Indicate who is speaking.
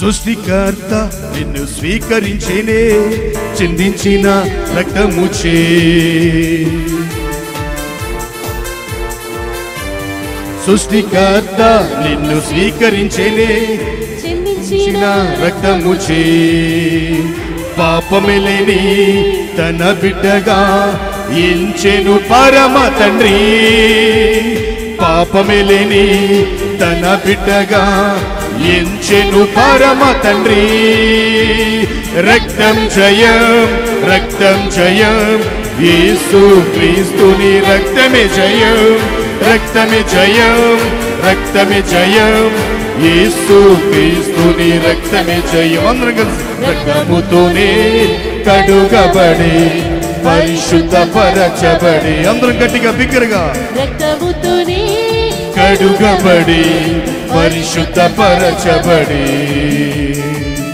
Speaker 1: సృష్టికర్త నిన్ను స్వీకరించేనే చిందించిన రక్తముచే. సృష్టికర్త నిన్ను స్వీకరించేనే చిందించిన రక్తముచే. పాపమిలేని తన బిడ్డగా ఎంచెను పరమ తండ్రి. పాపమిలేని తన బిడ్డగా ఎంచెను పరమ తండ్రి. రక్తం జయం, రక్తం జయం, యేసు క్రీస్తుని రక్తమే జయం, రక్తమే జయం, రక్తమే జయం, యేసు క్రీస్తుని రక్తమే జయం. అందరం కలిసి రక్తముతోనే కడుగబడి పరిశుద్ధపరచబడి, అందరం గట్టిగా బిగ్గరగా, రక్తముతోనే కడుగబడి పరిశుద్ధపరచబడి.